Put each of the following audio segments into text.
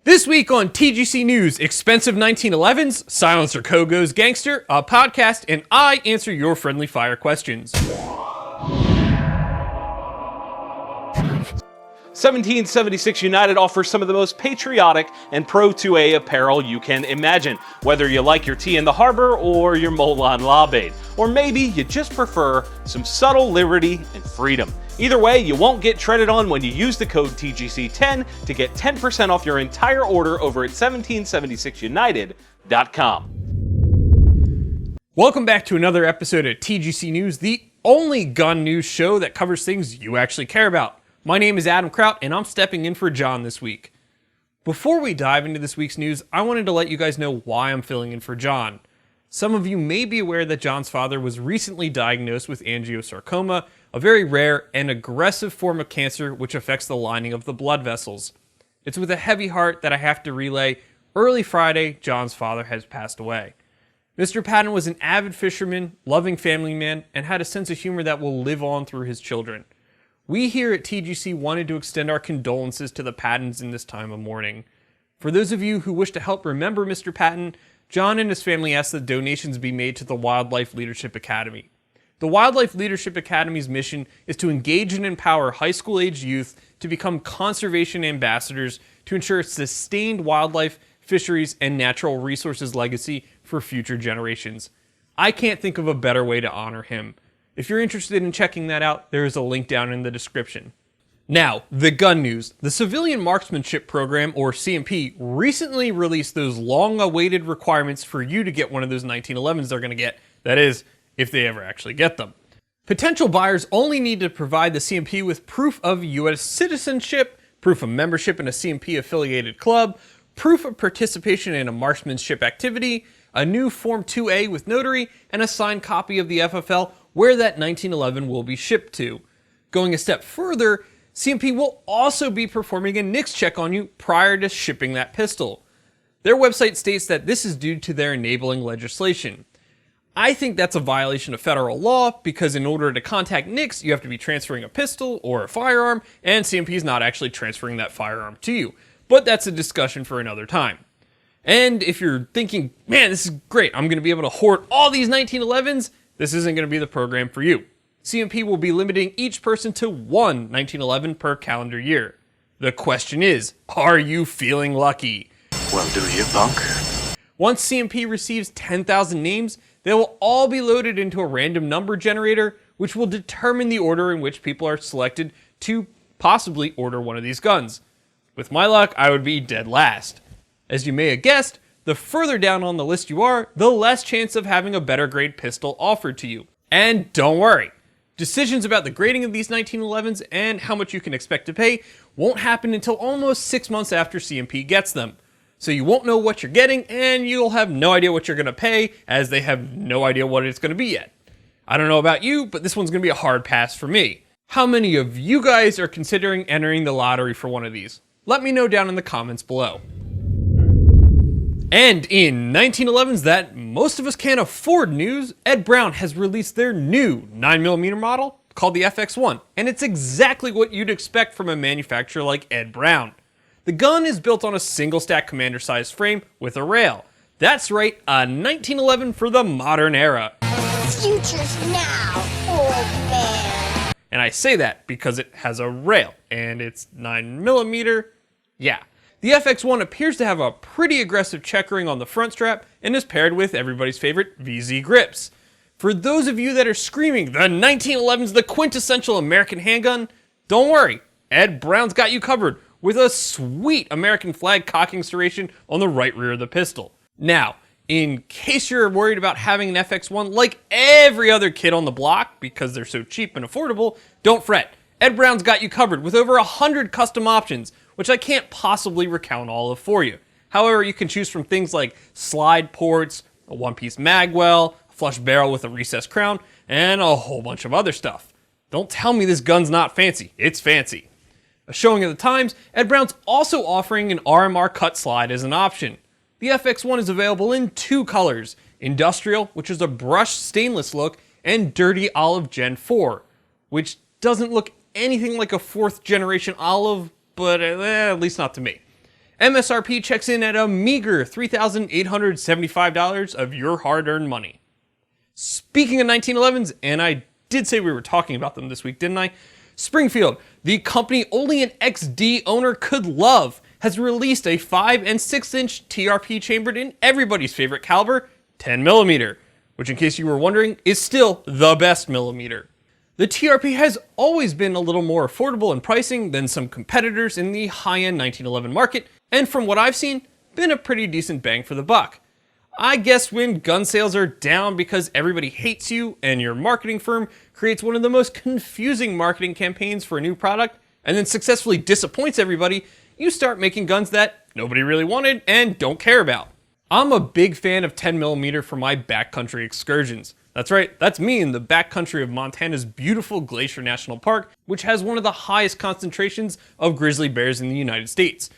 This week on TGC News, expensive 1911s, SilencerCo goes gangster, a podcast, and I answer your friendly fire questions. 1776 United offers some of the most patriotic and pro-2A apparel you can imagine, whether you like your tea in the harbor or your Molon Labaid, or maybe you just prefer some subtle liberty and freedom. Either way, you won't get treaded on when you use the code TGC10 to get 10% off your entire order over at 1776united.com. Welcome back to another episode of TGC News, the only gun news show that covers things you actually care about. My name is Adam Kraut, and I'm stepping in for John this week. Before we dive into this week's news, I wanted to let you guys know why I'm filling in for John. Some of you may be aware that John's father was recently diagnosed with angiosarcoma, a very rare and aggressive form of cancer which affects the lining of the blood vessels. It's with a heavy heart that I have to relay, early Friday, John's father has passed away. Mr. Patton was an avid fisherman, loving family man, and had a sense of humor that will live on through his children. We here at TGC wanted to extend our condolences to the Pattons in this time of mourning. For those of you who wish to help remember Mr. Patton, John and his family asked that donations be made to the Wildlife Leadership Academy. The Wildlife Leadership Academy's mission is to engage and empower high school-aged youth to become conservation ambassadors to ensure sustained wildlife, fisheries, and natural resources legacy for future generations. I can't think of a better way to honor him. If you're interested in checking that out, there is a link down in the description. Now, the gun news. The Civilian Marksmanship Program, or CMP, recently released those long-awaited requirements for you to get one of those 1911s they're going to get. That is, if they ever actually get them. Potential buyers only need to provide the CMP with proof of U.S. citizenship, proof of membership in a CMP-affiliated club, proof of participation in a marksmanship activity, a new Form 2A with notary, and a signed copy of the FFL where that 1911 will be shipped to. Going a step further, CMP will also be performing a NICS check on you prior to shipping that pistol. Their website states that this is due to their enabling legislation. I think that's a violation of federal law because in order to contact NICS, you have to be transferring a pistol or a firearm, and CMP is not actually transferring that firearm to you. But that's a discussion for another time. And if you're thinking, man, this is great, I'm going to be able to hoard all these 1911s, this isn't going to be the program for you. CMP will be limiting each person to one 1911 per calendar year. The question is, are you feeling lucky? Well, do you, punk? Once CMP receives 10,000 names, they will all be loaded into a random number generator, which will determine the order in which people are selected to possibly order one of these guns. With my luck, I would be dead last. As you may have guessed, the further down on the list you are, the less chance of having a better grade pistol offered to you. And don't worry, decisions about the grading of these 1911s and how much you can expect to pay won't happen until almost 6 months after CMP gets them. So you won't know what you're getting and you'll have no idea what you're going to pay as they have no idea what it's going to be yet. I don't know about you, but this one's going to be a hard pass for me. How many of you guys are considering entering the lottery for one of these? Let me know down in the comments below. And in 1911s that most of us can't afford news, Ed Brown has released their new 9mm model called the FX1, and it's exactly what you'd expect from a manufacturer like Ed Brown. The gun is built on a single-stack commander-sized frame with a rail. That's right, a 1911 for the modern era. Future's now, old man. And I say that because it has a rail, and it's 9mm. Yeah. The FX1 appears to have a pretty aggressive checkering on the front strap and is paired with everybody's favorite VZ grips. For those of you that are screaming, the 1911's the quintessential American handgun, don't worry, Ed Brown's got you covered with a sweet American flag cocking serration on the right rear of the pistol. Now, in case you're worried about having an FX1 like every other kid on the block because they're so cheap and affordable, don't fret. Ed Brown's got you covered with over 100 custom options, which I can't possibly recount all of for you. However, you can choose from things like slide ports, a one-piece magwell, a flush barrel with a recessed crown, and a whole bunch of other stuff. Don't tell me this gun's not fancy. It's fancy. A showing of the times, Ed Brown's also offering an RMR cut slide as an option. The FX1 is available in two colors, Industrial, which is a brushed stainless look, and Dirty Olive Gen 4, which doesn't look anything like a 4th generation olive, but at least not to me. MSRP checks in at a meager $3,875 of your hard-earned money. Speaking of 1911s, and I did say we were talking about them this week, didn't I? Springfield, the company only an XD owner could love, has released a 5 and 6-inch TRP chambered in everybody's favorite caliber, 10mm, which in case you were wondering, is still the best millimeter. The TRP has always been a little more affordable in pricing than some competitors in the high-end 1911 market, and from what I've seen, been a pretty decent bang for the buck. I guess when gun sales are down because everybody hates you and your marketing firm creates one of the most confusing marketing campaigns for a new product and then successfully disappoints everybody, you start making guns that nobody really wanted and don't care about. I'm a big fan of 10mm for my backcountry excursions. That's right, that's me in the backcountry of Montana's beautiful Glacier National Park, which has one of the highest concentrations of grizzly bears in the United States.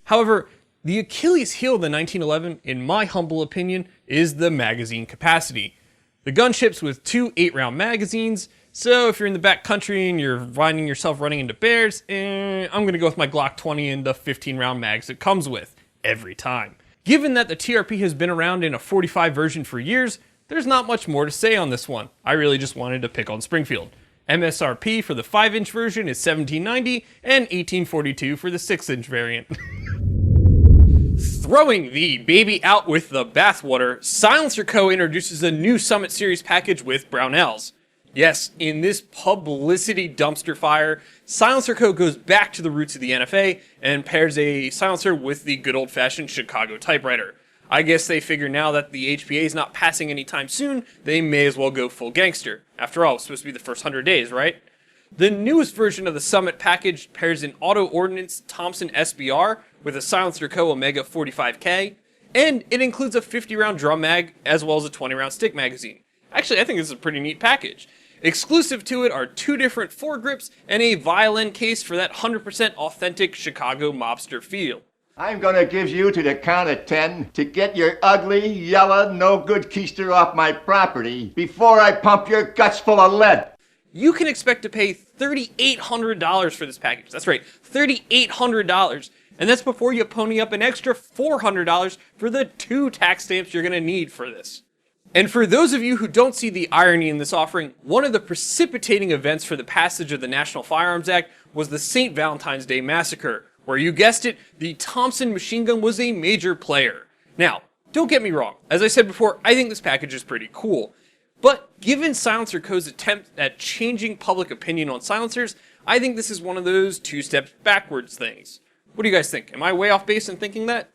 However, the Achilles heel of the 1911, in my humble opinion, is the magazine capacity. The gun ships with 2 8-round magazines, so if you're in the back country and you're finding yourself running into bears, I'm going to go with my Glock 20 and the 15-round mags it comes with, every time. Given that the TRP has been around in a 45 version for years, there's not much more to say on this one. I really just wanted to pick on Springfield. MSRP for the 5-inch version is $1,790 and $1,842 for the 6-inch variant. Throwing the baby out with the bathwater, SilencerCo introduces a new Summit Series package with Brownells. Yes, in this publicity dumpster fire, SilencerCo goes back to the roots of the NFA and pairs a silencer with the good old-fashioned Chicago typewriter. I guess they figure now that the HPA is not passing anytime soon, they may as well go full gangster. After all, it's supposed to be the first 100 days, right? The newest version of the Summit package pairs an auto-ordnance Thompson SBR with a SilencerCo Omega 45K, and it includes a 50-round drum mag as well as a 20-round stick magazine. Actually, I think this is a pretty neat package. Exclusive to it are 2 different foregrips and a violin case for that 100% authentic Chicago mobster feel. I'm gonna give you to the count of 10 to get your ugly, yellow, no-good keister off my property before I pump your guts full of lead. You can expect to pay $3,800 for this package. That's right, $3,800. And that's before you pony up an extra $400 for the 2 tax stamps you're gonna need for this. And for those of you who don't see the irony in this offering, one of the precipitating events for the passage of the National Firearms Act was the St. Valentine's Day Massacre, where you guessed it, the Thompson machine gun was a major player. Now, don't get me wrong, as I said before, I think this package is pretty cool. But given SilencerCo's attempt at changing public opinion on silencers, I think this is one of those 2 steps backwards things. What do you guys think? Am I way off base in thinking that?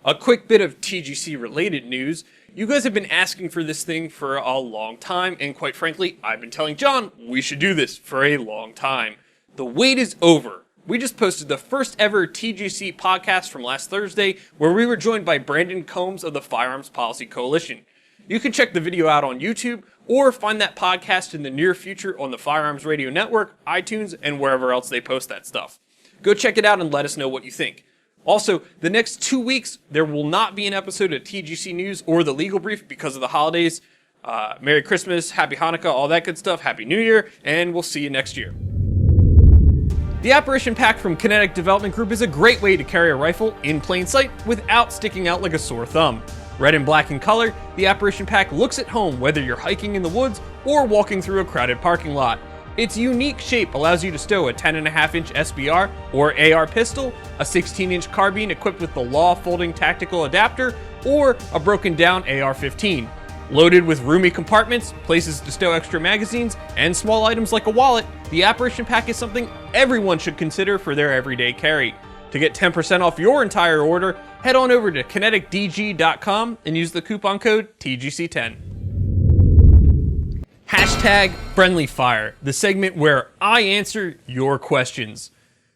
A quick bit of TGC related news. You guys have been asking for this thing for a long time, and quite frankly, I've been telling John we should do this for a long time. The wait is over. We just posted the first ever TGC podcast from last Thursday, where we were joined by Brandon Combs of the Firearms Policy Coalition. You can check the video out on YouTube, or find that podcast in the near future on the Firearms Radio Network, iTunes, and wherever else they post that stuff. Go check it out and let us know what you think. Also, the next 2 weeks, there will not be an episode of TGC News or the Legal Brief because of the holidays. Merry Christmas, Happy Hanukkah, all that good stuff, Happy New Year, and we'll see you next year. The Apparition Pack from Kinetic Development Group is a great way to carry a rifle in plain sight without sticking out like a sore thumb. Red and black in color, the Apparition Pack looks at home whether you're hiking in the woods or walking through a crowded parking lot. Its unique shape allows you to stow a 10.5-inch SBR or AR pistol, a 16-inch carbine equipped with the Law folding tactical adapter, or a broken down AR-15. Loaded with roomy compartments, places to stow extra magazines, and small items like a wallet, the Apparition Pack is something everyone should consider for their everyday carry. To get 10% off your entire order, head on over to kineticdg.com and use the coupon code TGC10. Hashtag Friendly Fire, the segment where I answer your questions.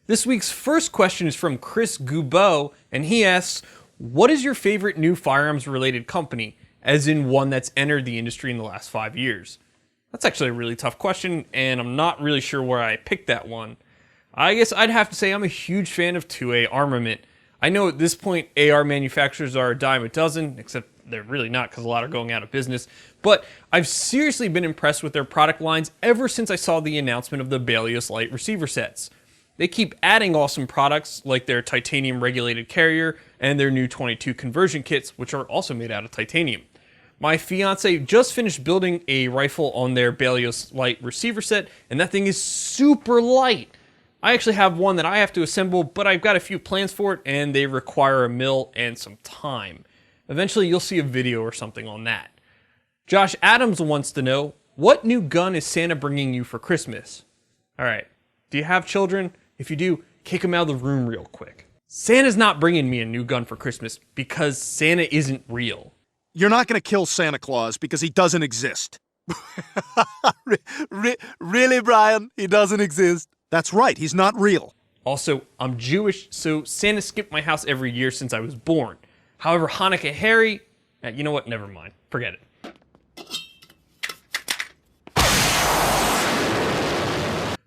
This week's first question is from Chris Gubeau, and he asks, what is your favorite new firearms related company, as in one that's entered the industry in the last 5 years? That's actually a really tough question, and I'm not really sure where I picked that one. I guess I'd have to say I'm a huge fan of 2A Armament. I know at this point AR manufacturers are a dime a dozen, except they're really not because a lot are going out of business. But I've seriously been impressed with their product lines ever since I saw the announcement of the Balios Light receiver sets. They keep adding awesome products like their titanium regulated carrier and their new 22 conversion kits, which are also made out of titanium. My fiance just finished building a rifle on their Balios Light receiver set, and that thing is super light. I actually have one that I have to assemble, but I've got a few plans for it, and they require a mill and some time. Eventually, you'll see a video or something on that. Josh Adams wants to know, what new gun is Santa bringing you for Christmas? All right, do you have children? If you do, kick them out of the room real quick. Santa's not bringing me a new gun for Christmas because Santa isn't real. You're not going to kill Santa Claus because he doesn't exist. Really, Brian? He doesn't exist? That's right, he's not real. Also, I'm Jewish, so Santa skipped my house every year since I was born. However, Hanukkah Harry, you know what, never mind, forget it.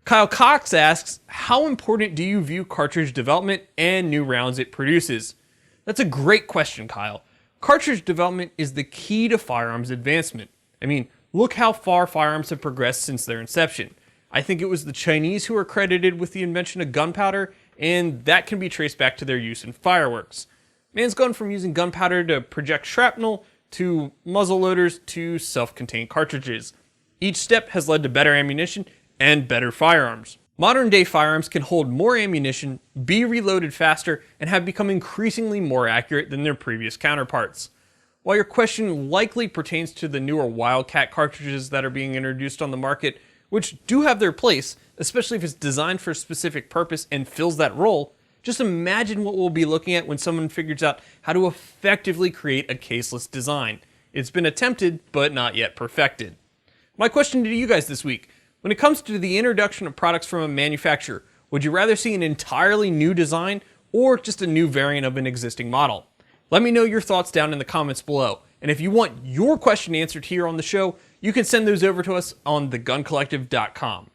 Kyle Cox asks, how important do you view cartridge development and new rounds it produces? That's a great question, Kyle. Cartridge development is the key to firearms advancement. I mean, look how far firearms have progressed since their inception. I think it was the Chinese who are credited with the invention of gunpowder, and that can be traced back to their use in fireworks. Man's gone from using gunpowder to project shrapnel, to muzzle loaders, to self-contained cartridges. Each step has led to better ammunition and better firearms. Modern day firearms can hold more ammunition, be reloaded faster, and have become increasingly more accurate than their previous counterparts. While your question likely pertains to the newer Wildcat cartridges that are being introduced on the market, which do have their place, especially if it's designed for a specific purpose and fills that role, just imagine what we'll be looking at when someone figures out how to effectively create a caseless design. It's been attempted, but not yet perfected. My question to you guys this week: when it comes to the introduction of products from a manufacturer, would you rather see an entirely new design or just a new variant of an existing model? Let me know your thoughts down in the comments below. And if you want your question answered here on the show, you can send those over to us on theguncollective.com.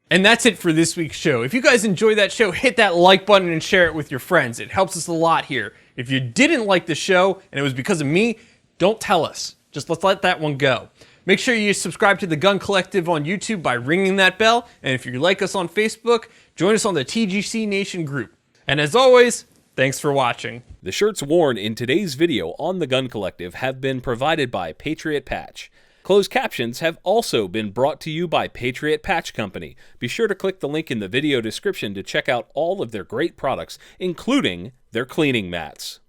And that's it for this week's show. If you guys enjoyed that show, hit that like button and share it with your friends. It helps us a lot here. If you didn't like the show and it was because of me, don't tell us. Just let's let that one go. Make sure you subscribe to The Gun Collective on YouTube by ringing that bell. And if you like us on Facebook, join us on the TGC Nation group. And as always, thanks for watching. The shirts worn in today's video on The Gun Collective have been provided by Patriot Patch. Closed captions have also been brought to you by Patriot Patch Company. Be sure to click the link in the video description to check out all of their great products, including their cleaning mats.